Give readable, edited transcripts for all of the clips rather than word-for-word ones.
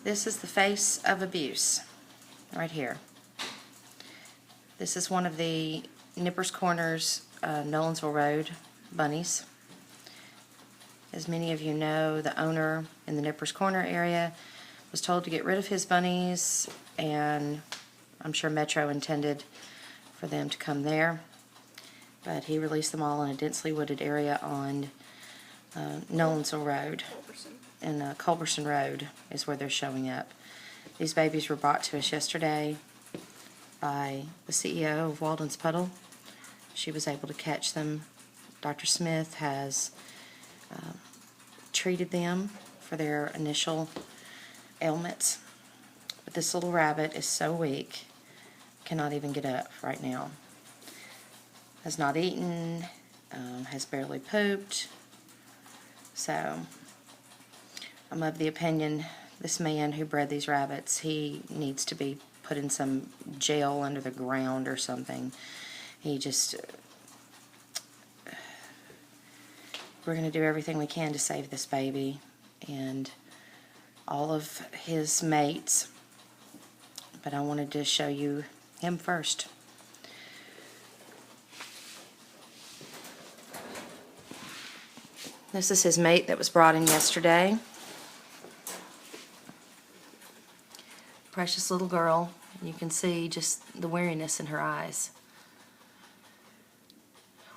This is the face of abuse, right here. This is one of the Nippers Corners, Nolensville Road Bunnies. As many of you know, the owner in the Nippers Corner area was told to get rid of his bunnies, and I'm sure Metro intended for them to come there. But he released them all in a densely wooded area on Nolensville Road. And Culberson Road is where they're showing up. These babies were brought to us yesterday by the CEO of Walden's Puddle. She was able to catch them. Dr. Smith has treated them for their initial ailments. But this little rabbit is so weak, cannot even get up right now. Has not eaten, has barely pooped. So I'm of the opinion this man who bred these rabbits, he needs to be put in some jail under the ground or something. He just... We're going to do everything we can to save this baby and all of his mates. But I wanted to show you him first. This is his mate that was brought in yesterday. Precious little girl. You can see just the weariness in her eyes.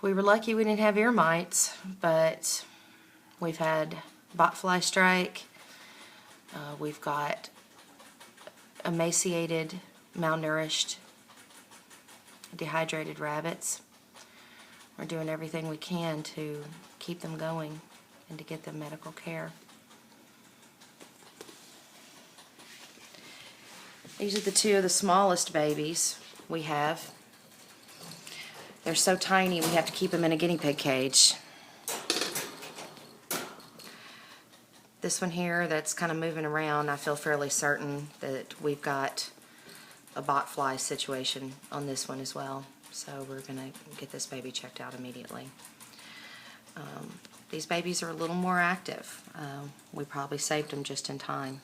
We were lucky we didn't have ear mites, but we've had botfly strike. We've got emaciated, malnourished, dehydrated rabbits. We're doing everything we can to keep them going and to get them medical care. These are the two of the smallest babies we have. They're so tiny we have to keep them in a guinea pig cage. This one here that's kind of moving around, I feel fairly certain that we've got a botfly situation on this one as well. So we're going to get this baby checked out immediately. These babies are a little more active. We probably saved them just in time.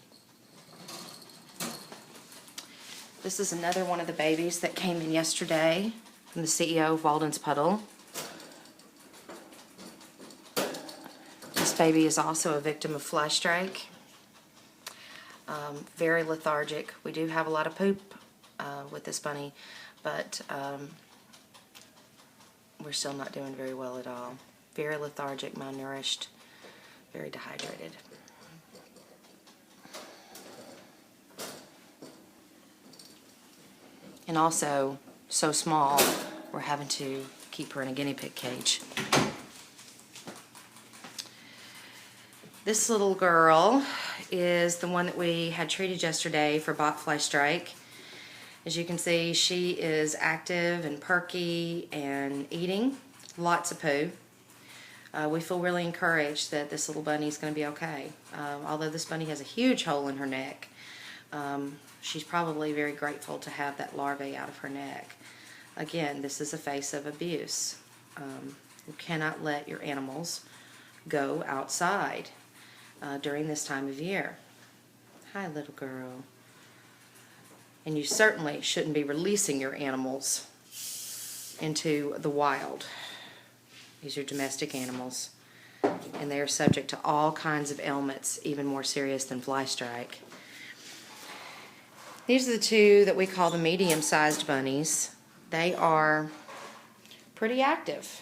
This is another one of the babies that came in yesterday from the CEO of Walden's Puddle. This baby is also a victim of fly strike. Very lethargic. We do have a lot of poop with this bunny, but we're still not doing very well at all. Very lethargic, malnourished, very dehydrated. And also so small, we're having to keep her in a guinea pig cage. This little girl is the one that we had treated yesterday for botfly strike. As you can see, she is active and perky and eating lots of poo. We feel really encouraged that this little bunny is going to be okay. Although this bunny has a huge hole in her neck, she's probably very grateful to have that larvae out of her neck. Again, this is a face of abuse. You cannot let your animals go outside during this time of year. Hi, little girl. And you certainly shouldn't be releasing your animals into the wild. These are domestic animals, and they are subject to all kinds of ailments, even more serious than fly strike. These are the two that we call the medium-sized bunnies. They are pretty active.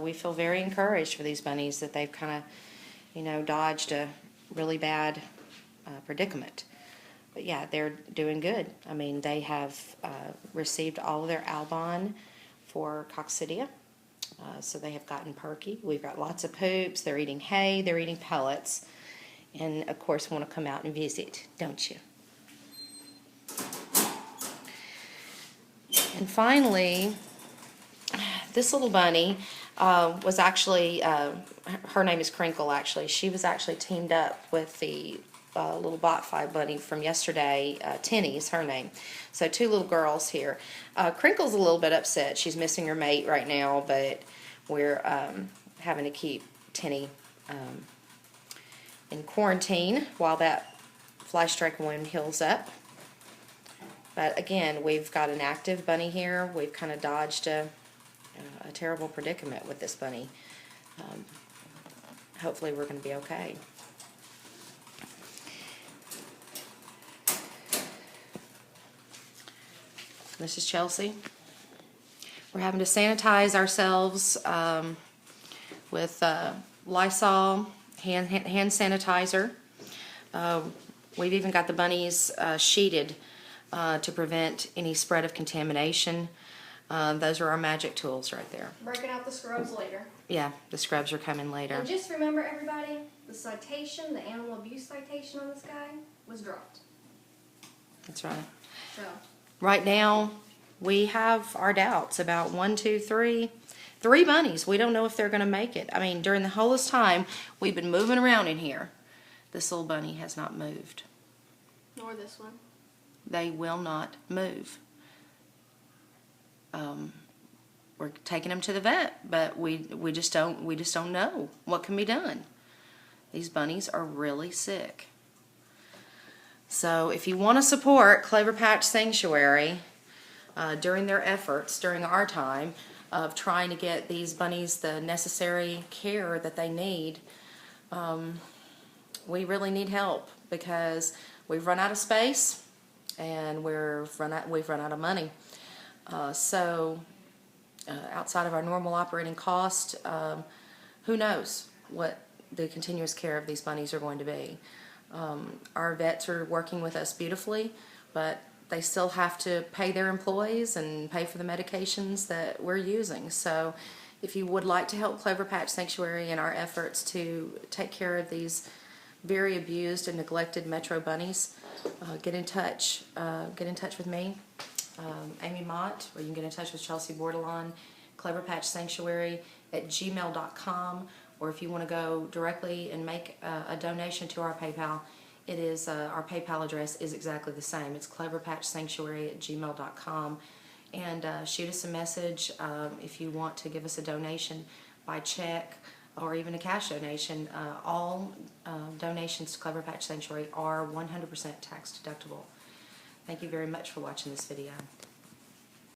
We feel very encouraged for these bunnies that they've kind of, dodged a really bad predicament. But yeah, they're doing good. I mean, they have received all of their Albon for coccidia, so they have gotten perky. We've got lots of poops. They're eating hay. They're eating pellets, and of course want to come out and visit, don't you? And finally, this little bunny was actually, her name is Crinkle actually. She was actually teamed up with the little botfly bunny from yesterday. Tinny's her name. So two little girls here. Crinkle's a little bit upset. She's missing her mate right now, but we're having to keep Tinny in quarantine while that fly strike wound heals up. But again, we've got an active bunny here. We've kind of dodged a terrible predicament with this bunny. Hopefully we're going to be okay. This is Chelsea. We're having to sanitize ourselves with Lysol hand sanitizer. We've even got the bunnies sheeted to prevent any spread of contamination. Those are our magic tools right there. Breaking out the scrubs later. Yeah, the scrubs are coming later. And just remember, everybody, the citation, the animal abuse citation on this guy was dropped. That's right. So. Right now, we have our doubts about 3 bunnies. We don't know if they're going to make it. I mean, during the whole this time, we've been moving around in here. This little bunny has not moved. Nor this one. They will not move. We're taking them to the vet, but we just don't know what can be done. These bunnies are really sick. So if you want to support Clover Patch Sanctuary during their efforts, during our time of trying to get these bunnies the necessary care that they need, we really need help because we've run out of space and we've run out of money. Outside of our normal operating cost, who knows what the continuous care of these bunnies are going to be. Our vets are working with us beautifully, but they still have to pay their employees and pay for the medications that we're using. So if you would like to help Clover Patch Sanctuary in our efforts to take care of these very abused and neglected metro bunnies, get in touch. Get in touch with me, Amy Mott, or you can get in touch with Chelsea Bordelon, Clover Patch Sanctuary at gmail.com. Or if you want to go directly and make a donation to our PayPal, it is our PayPal address is exactly the same. It's cloverpatchsanctuary at gmail.com. And shoot us a message if you want to give us a donation by check or even a cash donation. All donations to Clover Patch Sanctuary are 100% tax deductible. Thank you very much for watching this video.